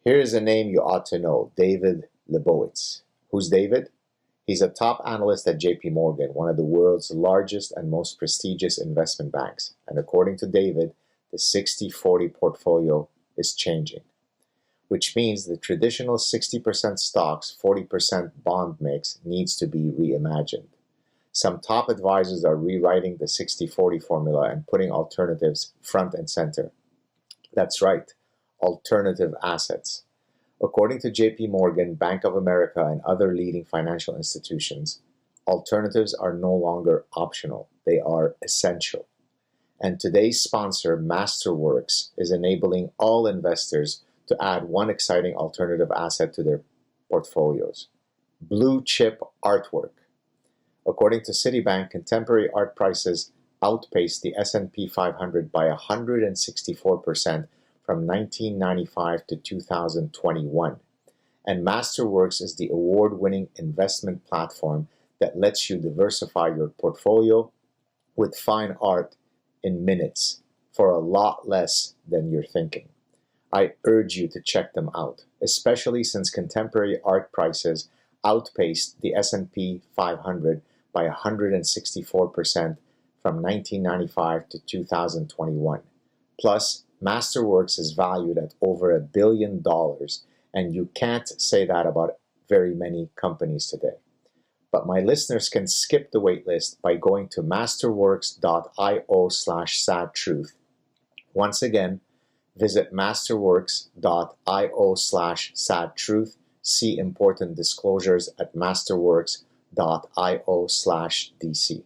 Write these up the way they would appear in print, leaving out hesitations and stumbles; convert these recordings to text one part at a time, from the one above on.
Here is a name you ought to know, David Lebowitz. Who's David? He's a top analyst at JP Morgan, one of the world's largest and most prestigious investment banks. And according to David, the 60-40 portfolio is changing, which means the traditional 60% stocks, 40% bond mix needs to be reimagined. Some top advisors are rewriting the 60-40 formula and putting alternatives front and center. That's right, alternative assets. According to JP Morgan, Bank of America, and other leading financial institutions, alternatives are no longer optional. They are essential. And today's sponsor, Masterworks, is enabling all investors to add one exciting alternative asset to their portfolios: blue chip artwork. According to Citibank, contemporary art prices outpaced the S&P 500 by 164% from 1995 to 2021. And Masterworks is the award-winning investment platform that lets you diversify your portfolio with fine art in minutes for a lot less than you're thinking. I urge you to check them out, especially since contemporary art prices outpaced the S&P 500 by 164% from 1995 to 2021. Plus, Masterworks is valued at over $1 billion, and you can't say that about very many companies today. But my listeners can skip the waitlist by going to masterworks.io/sadtruth. Once again, visit masterworks.io/sadtruth. See important disclosures at masterworks.io/DC.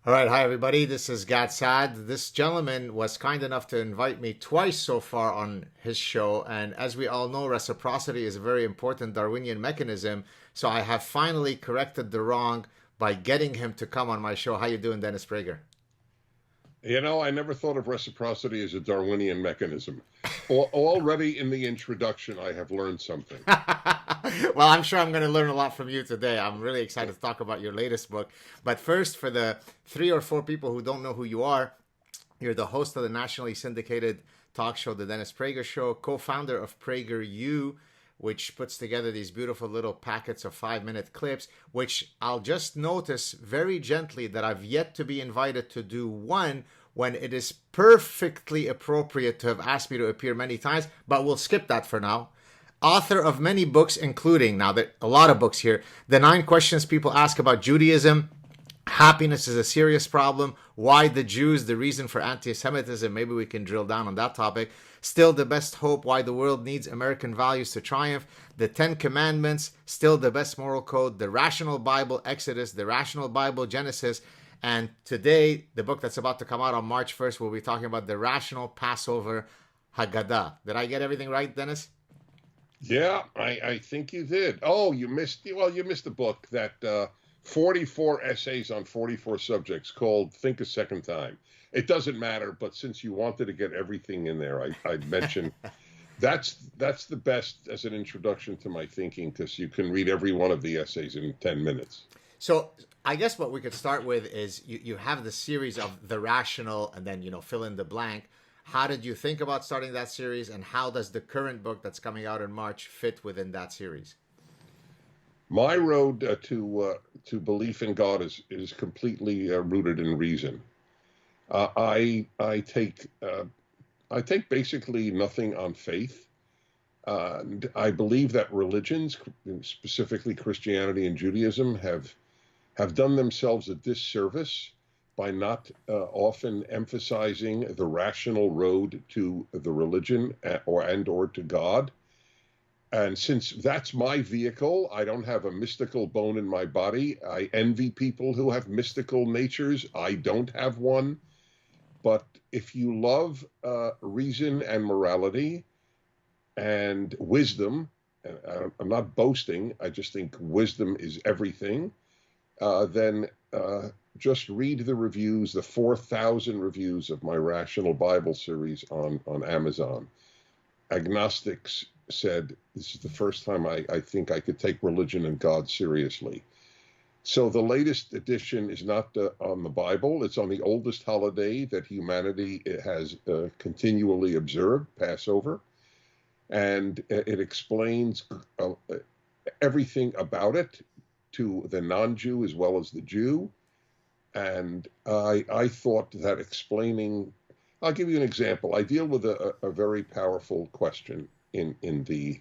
All right, hi everybody, this is Saad. This gentleman was kind enough to invite me twice so far on his show, and as we all know, reciprocity is a very important Darwinian mechanism, so I have finally corrected the wrong by getting him to come on my show. How you doing, Dennis Prager? You know, I never thought of reciprocity as a Darwinian mechanism. Already in the introduction, I have learned something. Well, I'm sure I'm going to learn a lot from you today. I'm really excited to talk about your latest book. But first, for the 3 or 4 people who don't know who you are, you're the host of the nationally syndicated talk show, The Dennis Prager Show, co-founder of PragerU, which puts together these beautiful little packets of 5-minute clips, which I'll just notice very gently that I've yet to be invited to do one when it is perfectly appropriate to have asked me to appear many times, but we'll skip that for now. Author of many books, including, now there a lot of books here, The 9 Questions People Ask About Judaism, Happiness is a Serious Problem, Why the Jews, the Reason for Anti-Semitism, maybe we can drill down on that topic, Still the Best Hope, Why the World Needs American Values to Triumph, The 10 Commandments, Still the Best Moral Code, The Rational Bible, Exodus, The Rational Bible, Genesis, and today, the book that's about to come out on March 1st, we'll be talking about The Rational Passover Haggadah. Did I get everything right, Dennis? Yeah, I think you did. Oh, you missed a book that 44 essays on 44 subjects called Think a Second Time. It doesn't matter, but since you wanted to get everything in there, I mentioned that's the best as an introduction to my thinking, because you can read every one of the essays in 10 minutes. So I guess what we could start with is you have the series of The Rational and then, fill in the blank. How did you think about starting that series, and how does the current book that's coming out in March fit within that series? My road to belief in God is completely rooted in reason. I take basically nothing on faith. And I believe that religions, specifically Christianity and Judaism, have done themselves a disservice by not often emphasizing the rational road to the religion or to God. And since that's my vehicle, I don't have a mystical bone in my body. I envy people who have mystical natures. I don't have one. But if you love reason and morality and wisdom, I'm not boasting, I just think wisdom is everything, then just read the reviews, the 4,000 reviews of my Rational Bible series on Amazon. Agnostics said, this is the first time I think I could take religion and God seriously. So the latest edition is not on the Bible. It's on the oldest holiday that humanity has continually observed, Passover. And it explains everything about it to the non-Jew as well as the Jew. And I thought that explaining, I'll give you an example. I deal with a very powerful question in the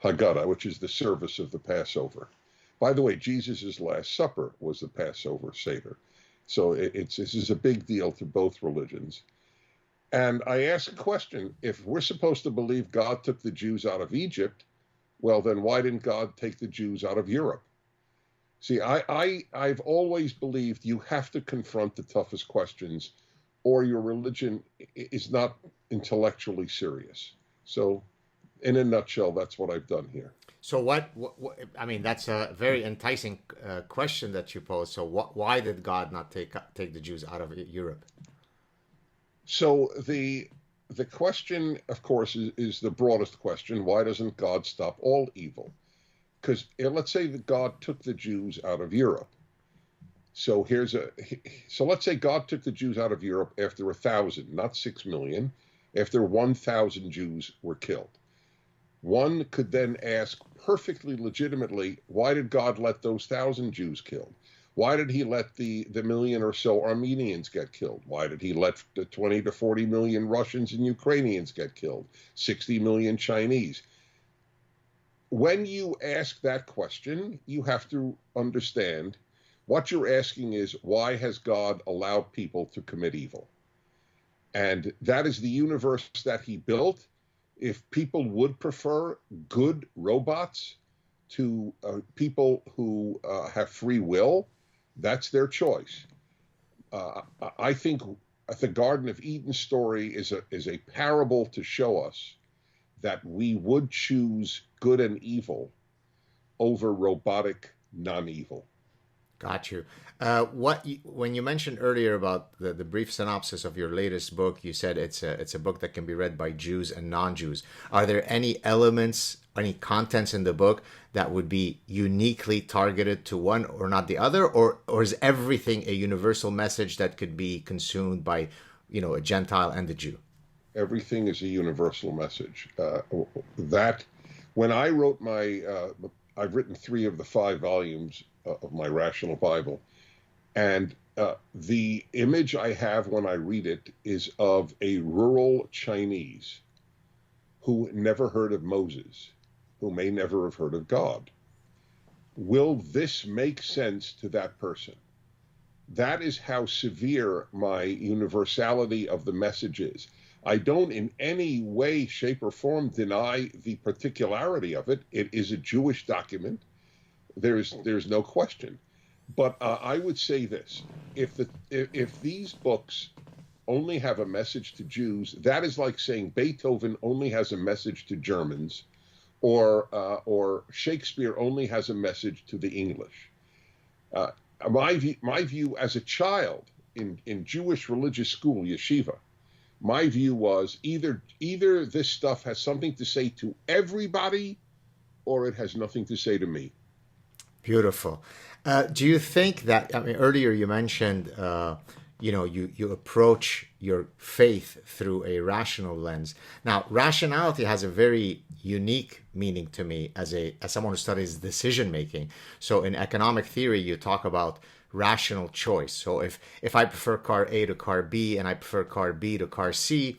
Haggadah, which is the service of the Passover. By the way, Jesus' Last Supper was the Passover Seder. So this is a big deal to both religions. And I ask a question, if we're supposed to believe God took the Jews out of Egypt, well, then why didn't God take the Jews out of Europe? See, I've always believed you have to confront the toughest questions, or your religion is not intellectually serious. So, in a nutshell, that's what I've done here. So what I mean, that's a very enticing question that you pose. So why did God not take the Jews out of Europe? So the question, of course, is the broadest question. Why doesn't God stop all evil? Because let's say that God took the Jews out of Europe. So let's say God took the Jews out of Europe after 1,000, not 6 million, after 1,000 Jews were killed. One could then ask perfectly legitimately, why did God let those 1,000 Jews killed? Why did he let the million or so Armenians get killed? Why did he let the 20 to 40 million Russians and Ukrainians get killed? 60 million Chinese? When you ask that question, you have to understand what you're asking is, why has God allowed people to commit evil? And that is the universe that he built. If people would prefer good robots to people who have free will, that's their choice. I think the Garden of Eden story is a parable to show us that we would choose good and evil over robotic non-evil. Got you. When you mentioned earlier about the brief synopsis of your latest book, you said it's a book that can be read by Jews and non-Jews. Are there any elements, any contents in the book that would be uniquely targeted to one or not the other, or is everything a universal message that could be consumed by, a Gentile and a Jew? Everything is a universal message. That when I wrote I've written 3 of the 5 volumes of my Rational Bible, and the image I have when I read it is of a rural Chinese who never heard of Moses, who may never have heard of God. Will this make sense to that person? That is how severe my universality of the message is. I don't in any way, shape, or form deny the particularity of it. It is a Jewish document. There's no question. But I would say this: if these books only have a message to Jews, that is like saying Beethoven only has a message to Germans, or Shakespeare only has a message to the English. My view as a child in Jewish religious school, yeshiva, my view was either this stuff has something to say to everybody, or it has nothing to say to me. Beautiful. Do you think that, earlier you mentioned, you approach your faith through a rational lens. Now, rationality has a very unique meaning to me as someone who studies decision making. So in economic theory, you talk about rational choice. So if I prefer car A to car B and I prefer car B to car C,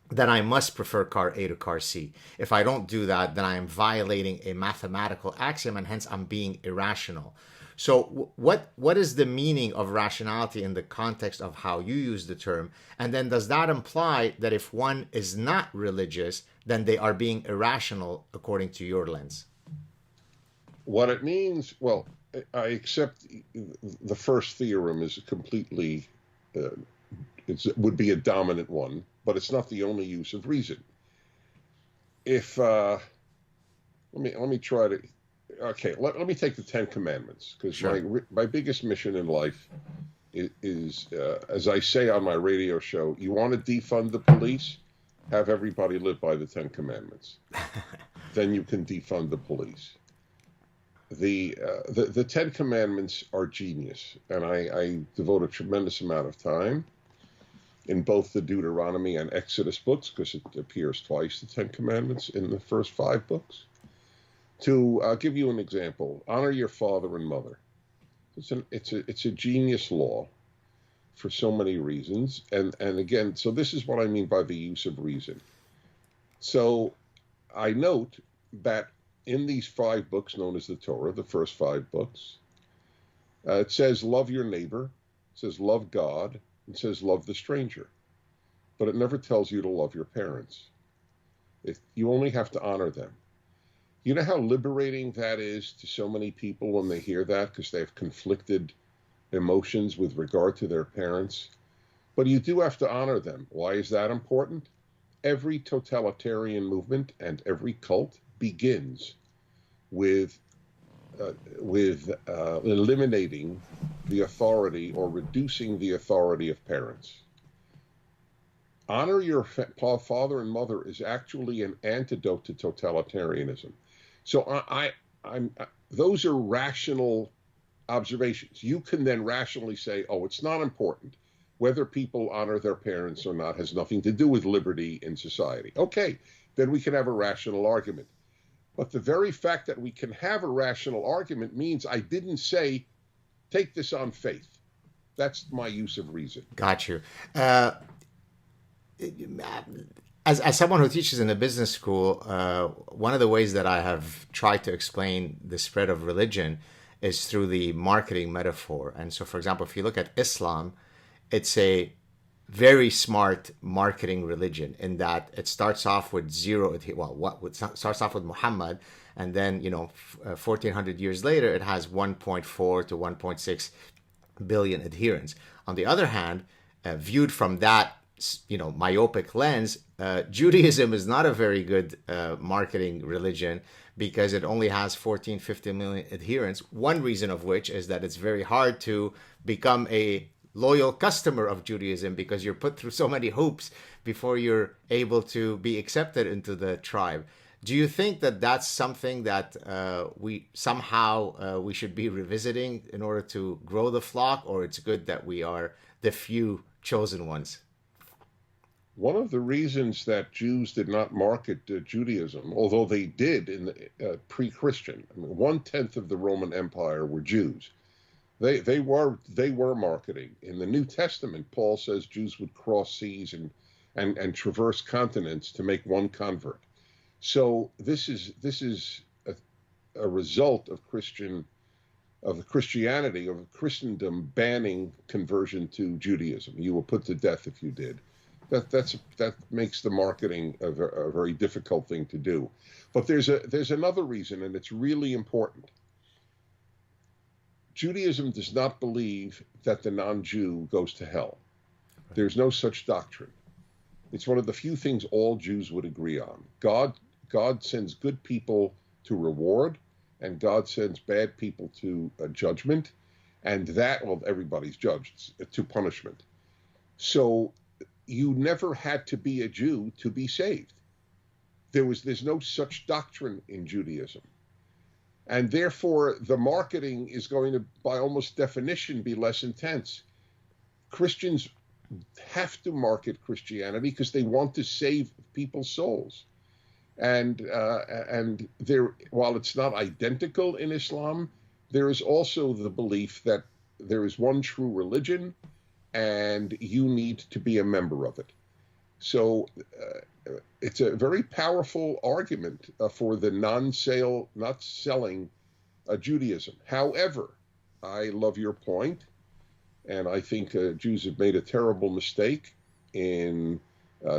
then I must prefer car A to car C. If I don't do that, then I am violating a mathematical axiom, and hence I'm being irrational. So what is the meaning of rationality in the context of how you use the term? And then does that imply that if one is not religious, then they are being irrational according to your lens? What it means, well, I accept the first theorem is completely, it would be a dominant one, but it's not the only use of reason. If let me try to. Okay, let me take the 10 Commandments, because sure. my biggest mission in life is as I say on my radio show, you want to defund the police, have everybody live by the 10 Commandments. Then you can defund the police. the Ten Commandments are genius, and I devote a tremendous amount of time in both the Deuteronomy and Exodus books, because it appears twice, the Ten Commandments in the first 5 books. To give you an example, honor your father and mother. It's a genius law for so many reasons, and again, so this is what I mean by the use of reason. So I note that in these 5 books known as the Torah, the first 5 books, it says love your neighbor, it says love God, it says love the stranger, but it never tells you to love your parents. You only have to honor them. You know how liberating that is to so many people when they hear that, because they have conflicted emotions with regard to their parents? But you do have to honor them. Why is that important? Every totalitarian movement and every cult begins with eliminating the authority or reducing the authority of parents. Honor your father and mother is actually an antidote to totalitarianism. So those are rational observations. You can then rationally say, oh, it's not important. Whether people honor their parents or not has nothing to do with liberty in society. Okay, then we can have a rational argument. But the very fact that we can have a rational argument means I didn't say, take this on faith. That's my use of reason. Got you. As someone who teaches in a business school, one of the ways that I have tried to explain the spread of religion is through the marketing metaphor. And so, for example, if you look at Islam, it's a very smart marketing religion in that it starts off with starts off with Muhammad, and then 1400 years later it has 1.4 to 1.6 billion adherents. On the other hand, viewed from that myopic lens, Judaism is not a very good marketing religion because it only has 14-15 million adherents. One reason of which is that it's very hard to become a loyal customer of Judaism because you're put through so many hoops before you're able to be accepted into the tribe. Do you think that that's something that we should be revisiting in order to grow the flock, or it's good that we are the few chosen ones? One of the reasons that Jews did not market Judaism, although they did in the pre-Christian, 1/10 of the Roman Empire were Jews. They were marketing. In the New Testament, Paul says Jews would cross seas and traverse continents to make one convert. So this is a result of Christianity, of Christendom banning conversion to Judaism. You were put to death if you did. That makes the marketing a very difficult thing to do. But there's another reason, and it's really important. Judaism does not believe that the non-Jew goes to hell. There's no such doctrine. It's one of the few things all Jews would agree on. God sends good people to reward, and God sends bad people to judgment, and everybody's judged to punishment. So you never had to be a Jew to be saved. There's no such doctrine in Judaism. And therefore, the marketing is going to, by almost definition, be less intense. Christians have to market Christianity because they want to save people's souls. And while it's not identical in Islam, there is also the belief that there is one true religion, and you need to be a member of it. So it's a very powerful argument for the not selling Judaism. However, I love your point, and I think Jews have made a terrible mistake in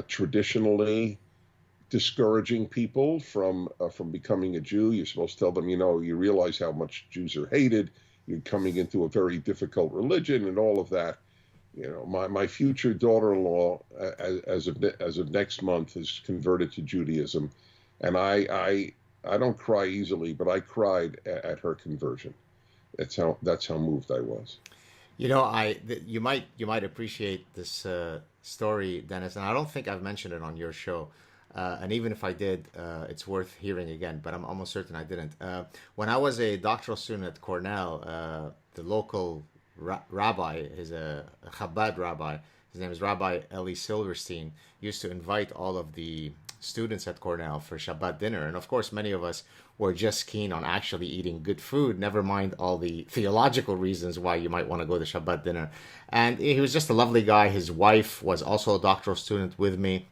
traditionally discouraging people from becoming a Jew. You're supposed to tell them, you realize how much Jews are hated. You're coming into a very difficult religion and all of that. My future daughter-in-law, as of next month, is converted to Judaism, and I don't cry easily, but I cried at her conversion. That's how moved I was. You might appreciate this story, Dennis, and I don't think I've mentioned it on your show. And even if I did, it's worth hearing again, but I'm almost certain I didn't. When I was a doctoral student at Cornell, the local rabbi is a Chabad rabbi. His name is Rabbi Eli Silverstein. Used to invite all of the students at Cornell for Shabbat dinner. And of course, many of us were just keen on actually eating good food, never mind all the theological reasons why you might want to go to Shabbat dinner. And he was just a lovely guy. His wife was also a doctoral student with me.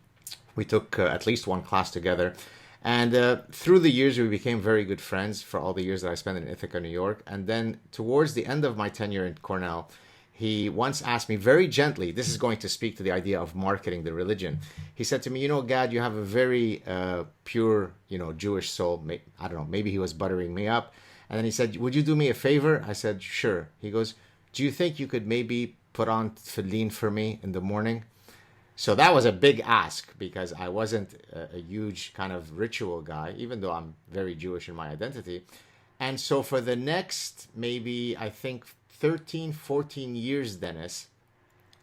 We took at least one class together. And through the years, we became very good friends for all the years that I spent in Ithaca, New York. And then towards the end of my tenure in Cornell, he once asked me very gently, this is going to speak to the idea of marketing the religion. He said to me, you know, Gad, you have a very pure, Jewish soul. I don't know, maybe he was buttering me up. And then he said, would you do me a favor? I said, sure. He goes, do you think you could maybe put on Tefillin for me in the morning? So that was a big ask because I wasn't a huge kind of ritual guy, even though I'm very Jewish in my identity. And so for the next maybe, I think, 13, 14 years, Dennis,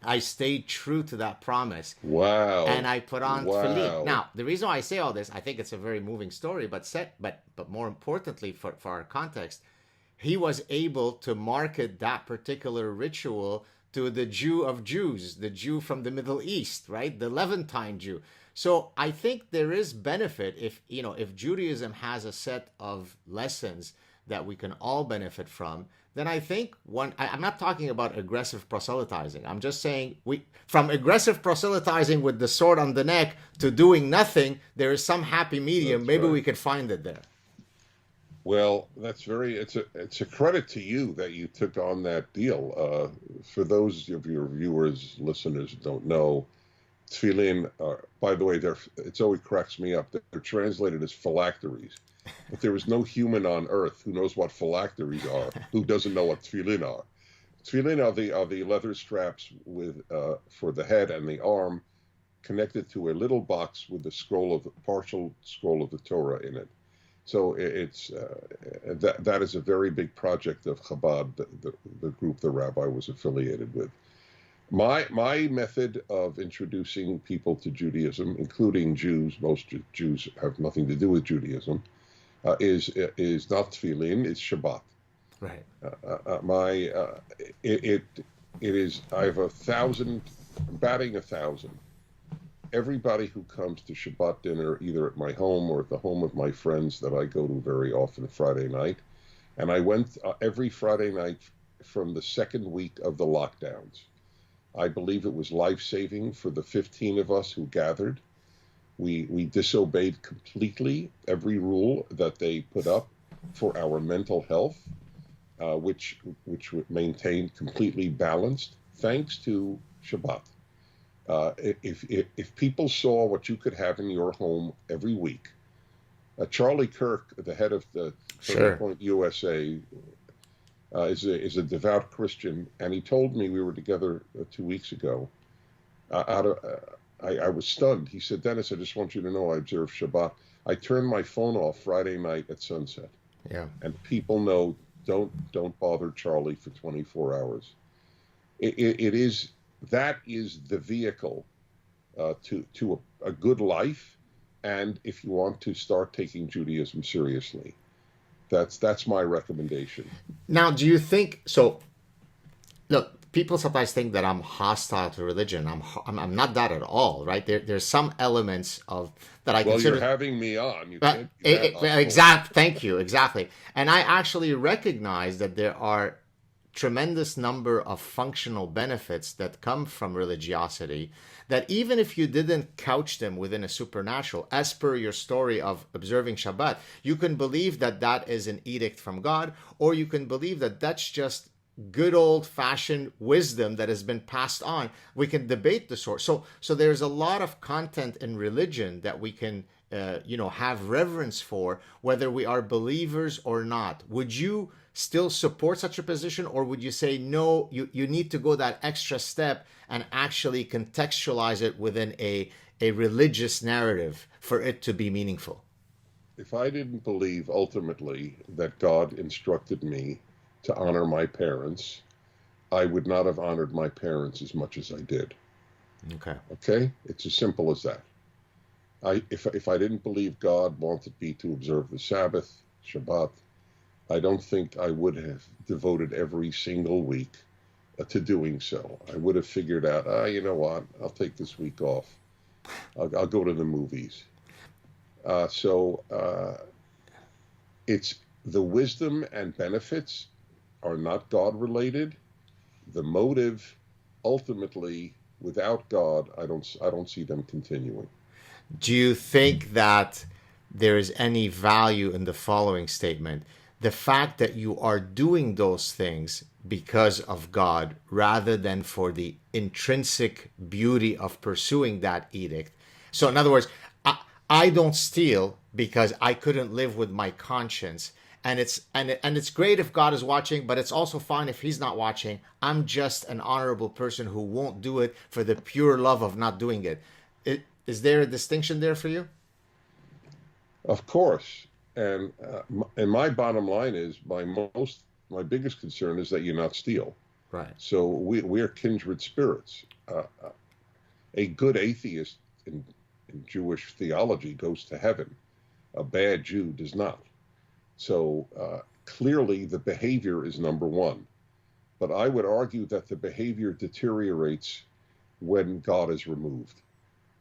I stayed true to that promise. Wow. And I put on Wow. Tefillin. Now, the reason why I say all this, I think it's a very moving story, but more importantly for our context, he was able to market that particular ritual to the Jew of Jews, the Jew from the Middle East, right? The Levantine Jew. So I think there is benefit if Judaism has a set of lessons that we can all benefit from, then I think I'm not talking about aggressive proselytizing. I'm just saying from aggressive proselytizing with the sword on the neck to doing nothing, there is some happy medium. That's Maybe right. we could find it there. Well, it's a credit to you that you took on that deal. For those of your viewers, listeners who don't know, Tefillin, by the way, it always cracks me up. They're translated as phylacteries. But there is no human on earth who knows what phylacteries are, who doesn't know what Tefillin are. Tefillin are the leather straps for the head and the arm, connected to a little box with the partial scroll of the Torah in it. So that is a very big project of Chabad, the group the rabbi was affiliated with. My method of introducing people to Judaism, including Jews, most Jews have nothing to do with Judaism, is not Tefillin, it's Shabbat. Right. It is. I have 1,000, batting 1,000. Everybody who comes to Shabbat dinner, either at my home or at the home of my friends that I go to very often Friday night, and I went every Friday night from the second week of the lockdowns. I believe it was life-saving for the 15 of us who gathered. We disobeyed completely every rule that they put up for our mental health, which maintained completely balanced, thanks to Shabbat. If people saw what you could have in your home every week, Charlie Kirk, the head of the Turning Point USA, is a devout Christian, and he told me, we were together 2 weeks ago. I was stunned. He said, Dennis, I just want you to know I observe Shabbat. I turned my phone off Friday night at sunset. Yeah. And people know, don't bother Charlie for 24 hours. That is the vehicle to a good life, and if you want to start taking Judaism seriously. That's my recommendation. Now, do you think so? Look, people sometimes think that I'm hostile to religion. I'm not that at all, right? There's some elements of that I consider. Well, you're having me on. You can't. Thank you. Exactly. And I actually recognize that there are tremendous number of functional benefits that come from religiosity, that even if you didn't couch them within a supernatural, as per your story of observing Shabbat, you can believe that that is an edict from God, or you can believe that that's just good old-fashioned wisdom that has been passed on. We can debate the source. So there's a lot of content in religion that we can have reverence for, whether we are believers or not. Would you still support such a position, or would you say, no, you need to go that extra step and actually contextualize it within a religious narrative for it to be meaningful? If I didn't believe ultimately that God instructed me to honor my parents, I would not have honored my parents as much as I did. Okay. Okay? It's as simple as that. If I didn't believe God wanted me to observe the Sabbath, Shabbat, I don't think I would have devoted every single week to doing so. I would have figured out, you know what, I'll take this week off. I'll go to the movies. So it's the wisdom and benefits are not God related. The motive, ultimately, without God, I don't see them continuing. Do you think that there is any value in the following statement? The fact that you are doing those things because of God rather than for the intrinsic beauty of pursuing that edict. So, in other words, I don't steal because I couldn't live with my conscience. And it's great if God is watching, but it's also fine if he's not watching. I'm just an honorable person who won't do it for the pure love of not doing it. Is there a distinction there for you? Of course. And my bottom line is my biggest concern is that you not steal. Right. So we're kindred spirits. A good atheist in Jewish theology goes to heaven. A bad Jew does not. So clearly the behavior is number one. But I would argue that the behavior deteriorates when God is removed.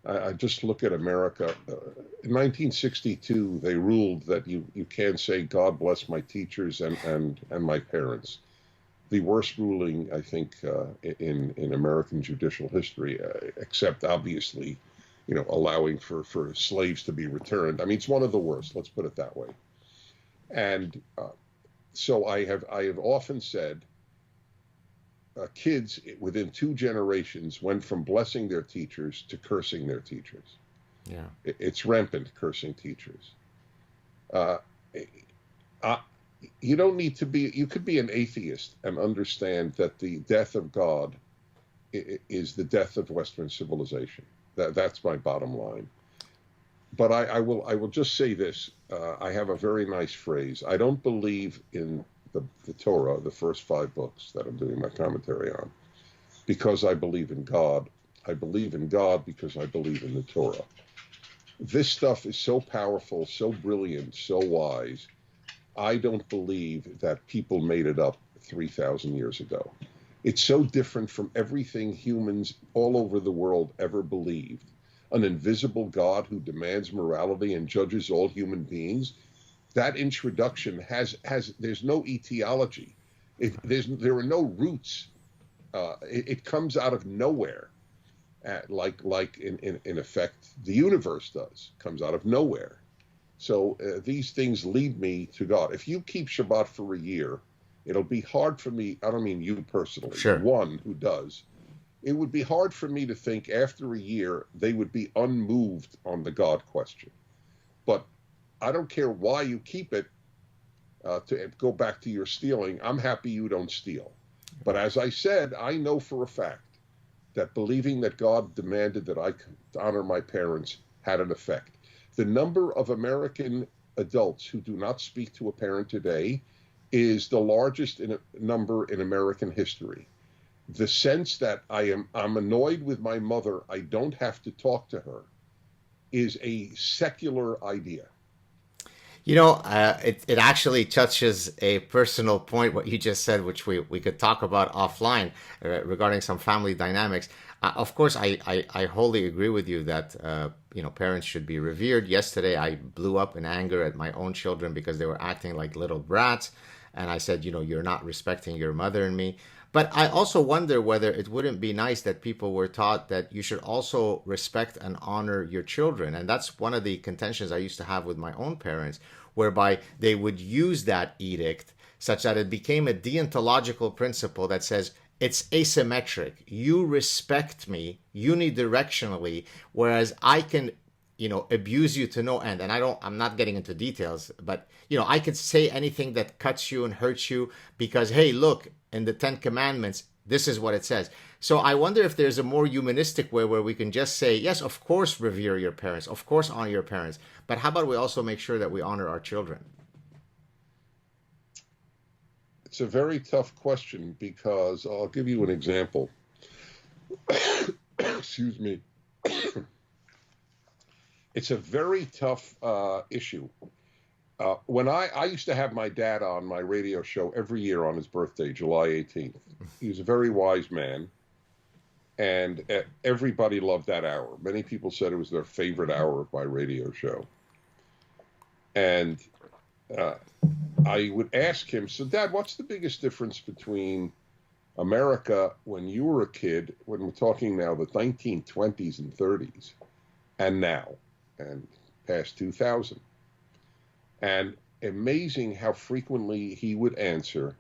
I just look at America. In 1962, they ruled that you can't say, God bless my teachers and my parents. The worst ruling, I think, in American judicial history, except obviously, allowing for slaves to be returned. I mean, it's one of the worst, let's put it that way. And so I have often said, kids within 2 generations went from blessing their teachers to cursing their teachers. Yeah, it's rampant, cursing teachers. You don't need to be. You could be an atheist and understand that the death of God is the death of Western civilization. That's my bottom line. But I will just say this. I have a very nice phrase. I don't believe in the Torah, the first 5 books that I'm doing my commentary on, because I believe in God. I believe in God because I believe in the Torah. This stuff is so powerful, so brilliant, so wise. I don't believe that people made it up 3,000 years ago. It's so different from everything humans all over the world ever believed. An invisible God who demands morality and judges all human beings. That introduction there's no etiology. There are no roots. It comes out of nowhere, like in effect the universe comes out of nowhere. So these things lead me to God. If you keep Shabbat for a year, it'll be hard for me. I don't mean you personally. Sure. One who does. It would be hard for me to think after a year they would be unmoved on the God question. But I don't care why you keep it. To go back to your stealing, I'm happy you don't steal. But as I said, I know for a fact that believing that God demanded that I honor my parents had an effect. The number of American adults who do not speak to a parent today is the largest number in American history. The sense that I'm annoyed with my mother, I don't have to talk to her, is a secular idea. It actually touches a personal point, what you just said, which we could talk about offline regarding some family dynamics. Of course, I wholly agree with you that, parents should be revered. Yesterday, I blew up in anger at my own children because they were acting like little brats. And I said, you're not respecting your mother and me. But I also wonder whether it wouldn't be nice that people were taught that you should also respect and honor your children. And that's one of the contentions I used to have with my own parents, whereby they would use that edict such that it became a deontological principle that says it's asymmetric. You respect me unidirectionally, whereas I can abuse you to no end. And I'm not getting into details, but, I could say anything that cuts you and hurts you because, hey, look, in the 10 Commandments, this is what it says. So I wonder if there's a more humanistic way where we can just say, yes, of course, revere your parents. Of course, honor your parents. But how about we also make sure that we honor our children? It's a very tough question because I'll give you an example. Excuse me. it's a very tough issue. When I used to have my dad on my radio show every year on his birthday, July 18th. He was a very wise man, and everybody loved that hour. Many people said it was their favorite hour of my radio show. And I would ask him, so Dad, what's the biggest difference between America when you were a kid, when we're talking now the 1920s and 30s, and now, and past 2000? And amazing how frequently he would answer,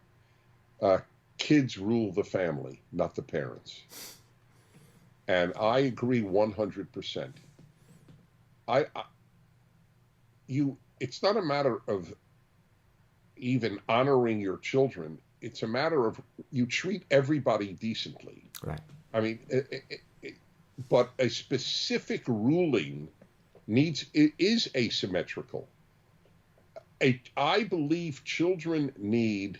kids rule the family, not the parents. And I agree 100%. It's not a matter of even honoring your children. It's a matter of you treat everybody decently. Right. I mean, but a specific ruling is asymmetrical. I believe children need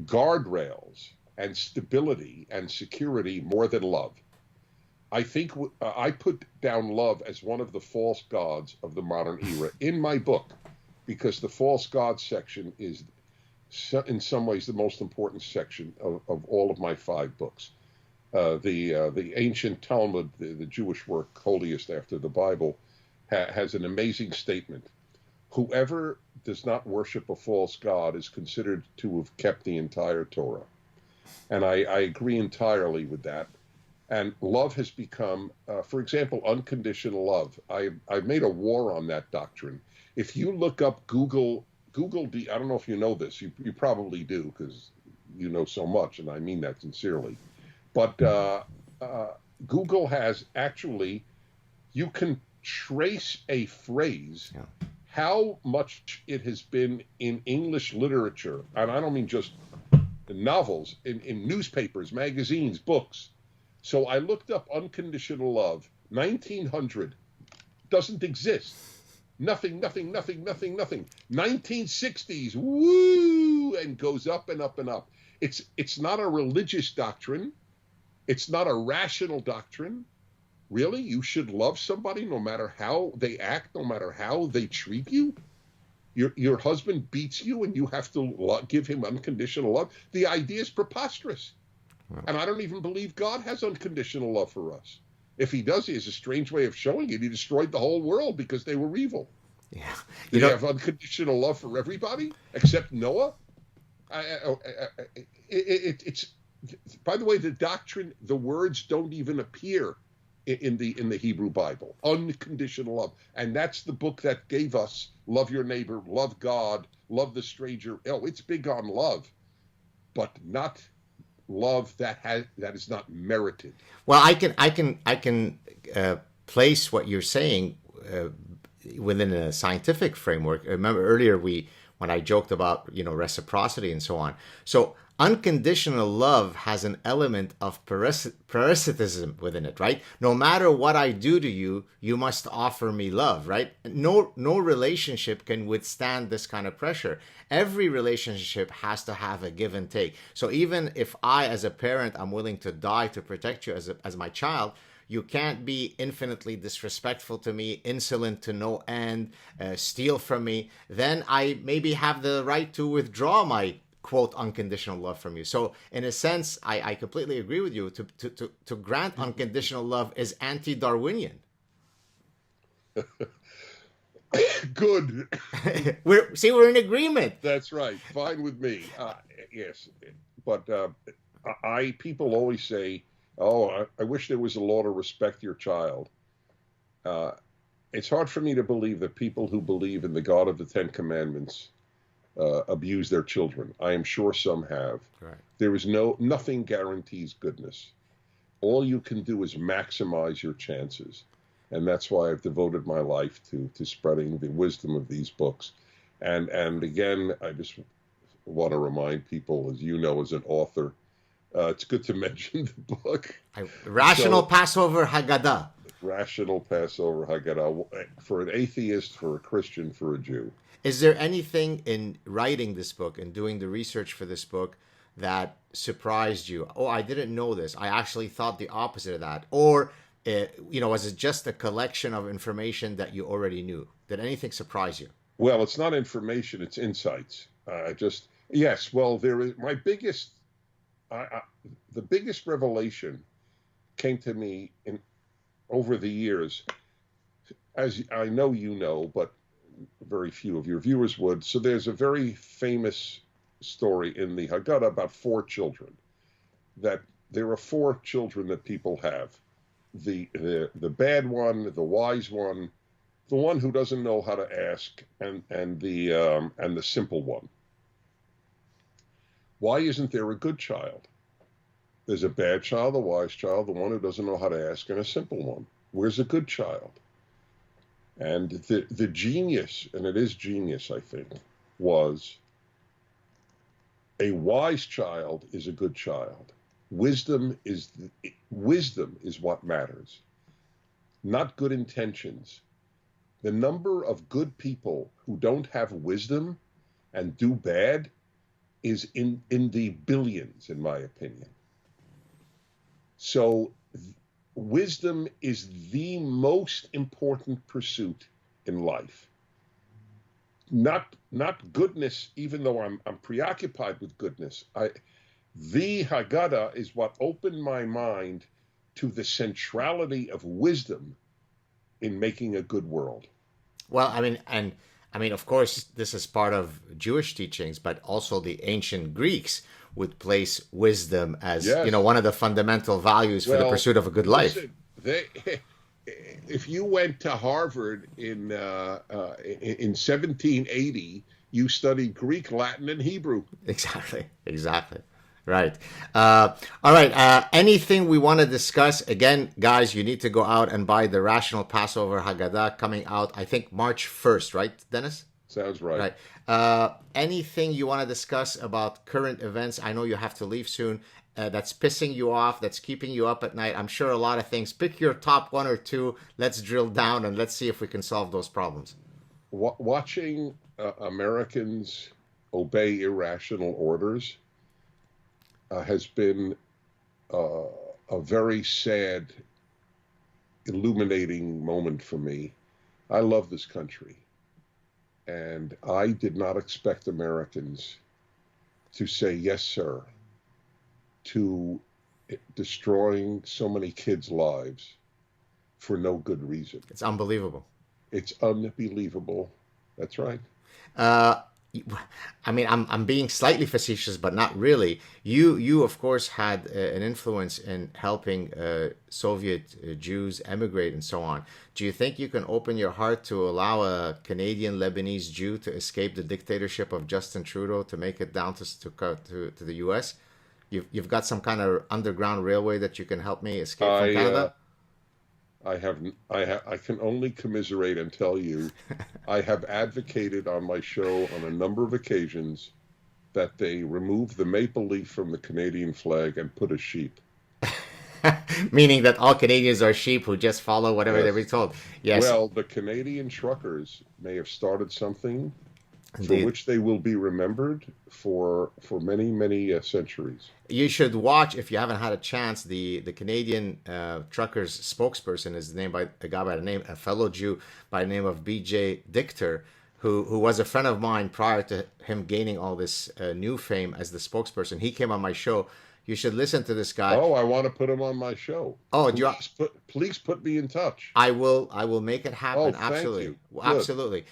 guardrails and stability and security more than love. I think I put down love as one of the false gods of the modern era in my book, because the false god section is in some ways the most important section of all of my 5 books. The ancient Talmud, the Jewish work holiest after the Bible, has an amazing statement. Whoever does not worship a false god is considered to have kept the entire Torah. And I agree entirely with that. And love has become, for example, unconditional love. I've made a war on that doctrine. If you look up Google, I don't know if you know this. You probably do, because you know so much, and I mean that sincerely. But Google has actually, you can trace a phrase, how much it has been in English literature, and I don't mean just novels, in newspapers, magazines, books. So I looked up unconditional love, 1900, doesn't exist. Nothing. 1960s, woo, and goes up and up and up. It's not a religious doctrine. It's not a rational doctrine. Really? You should love somebody no matter how they act, no matter how they treat you? Your husband beats you and you have to give him unconditional love? The idea is preposterous. And I don't even believe God has unconditional love for us. If he does, he has a strange way of showing it. He destroyed the whole world because they were evil. Yeah. Did he have unconditional love for everybody except Noah? It's by the way, the doctrine, the words don't even appear in the Hebrew Bible. Unconditional love. And that's the book that gave us love your neighbor, love God, love the stranger. Oh, it's big on love, but not love that is not merited. Well, I can place what you're saying within a scientific framework. Remember earlier when I joked about reciprocity and so on. So unconditional love has an element of parasitism within it, right? No matter what I do to you, you must offer me love, right? No relationship can withstand this kind of pressure. Every relationship has to have a give and take. So even if I, as a parent, I'm willing to die to protect you as my child, you can't be infinitely disrespectful to me, insolent to no end, steal from me. Then I maybe have the right to withdraw my quote unconditional love from you. So in a sense, I completely agree with you. To grant unconditional love is anti-Darwinian. Good. We're in agreement. That's right. Fine with me. Yes, but people always say, "Oh, I wish there was a law to respect your child." It's hard for me to believe that people who believe in the God of the Ten Commandments abuse their children. I am sure some have. Right. There is nothing guarantees goodness. All you can do is maximize your chances. And that's why I've devoted my life to spreading the wisdom of these books. And again, I just want to remind people, as you know, as an author, it's good to mention the book. Rational Passover Haggadah. Rational Passover Haggadah, for an atheist, for a Christian, for a Jew. Is there anything in writing this book and doing the research for this book that surprised you? Oh, I didn't know this. I actually thought the opposite of that. Or was it just a collection of information that you already knew? Did anything surprise you? Well, it's not information; it's insights. Yes. Well, there is my biggest, the biggest revelation came to me over the years, as I know you know, but very few of your viewers would. So there's a very famous story in the Haggadah about 4 children. That there are 4 children that people have: the bad one, the wise one, the one who doesn't know how to ask, and the simple one. Why isn't there a good child? There's a bad child, a wise child, the one who doesn't know how to ask, and a simple one. Where's a good child? And the genius, and it is genius, I think, was a wise child is a good child. Wisdom is what matters, not good intentions. The number of good people who don't have wisdom and do bad is in the billions, in my opinion. So wisdom is the most important pursuit in life. Not goodness, even though I'm preoccupied with goodness. The Haggadah is what opened my mind to the centrality of wisdom in making a good world. Well, I mean, of course, this is part of Jewish teachings, but also the ancient Greeks would place wisdom as, one of the fundamental values for the pursuit of a good life. If you went to Harvard in 1780, you studied Greek, Latin, and Hebrew. Exactly. Right. All right. Anything we want to discuss? Again, guys, you need to go out and buy the Rational Passover Haggadah coming out, I think, March 1st, right, Dennis? Sounds right. Right. Anything you want to discuss about current events? I know you have to leave soon. That's pissing you off, that's keeping you up at night. I'm sure a lot of things. Pick your top 1 or 2. Let's drill down and let's see if we can solve those problems. Watching Americans obey irrational orders has been a very sad, illuminating moment for me. I love this country, and I did not expect Americans to say yes, sir, to destroying so many kids' lives for no good reason. It's unbelievable. It's unbelievable. That's right. I mean, I'm being slightly facetious, but not really. You of course, had an influence in helping Soviet Jews emigrate and so on. Do you think you can open your heart to allow a Canadian Lebanese Jew to escape the dictatorship of Justin Trudeau to make it down to the U.S.? You've got some kind of underground railway that you can help me escape from Canada? I can only commiserate and tell you, I have advocated on my show on a number of occasions that they remove the maple leaf from the Canadian flag and put a sheep. Meaning that all Canadians are sheep who just follow whatever they're being told. Yes. Well, the Canadian truckers may have started something Indeed. for which they will be remembered for many, many centuries. You should watch, if you haven't had a chance, the Canadian truckers spokesperson is named by a guy by the name, a fellow Jew by the name of B.J. Dichter, who was a friend of mine prior to him gaining all this new fame as the spokesperson. He came on my show. You should listen to this guy. Oh, I want to put him on my show. Oh, please put me in touch. I will make it happen. Oh, absolutely. thank you. Absolutely.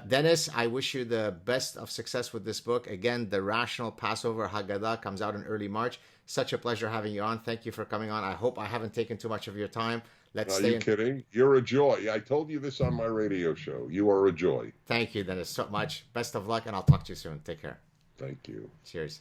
Dennis, I wish you the best of success with this book. Again, the Rational Passover Haggadah comes out in early March. Such a pleasure having you on. Thank you for coming on. I hope I haven't taken too much of your time. Are you kidding? You're a joy. I told you this on my radio show. You are a joy. Thank you, Dennis, so much. Best of luck, and I'll talk to you soon. Take care. Thank you. Cheers.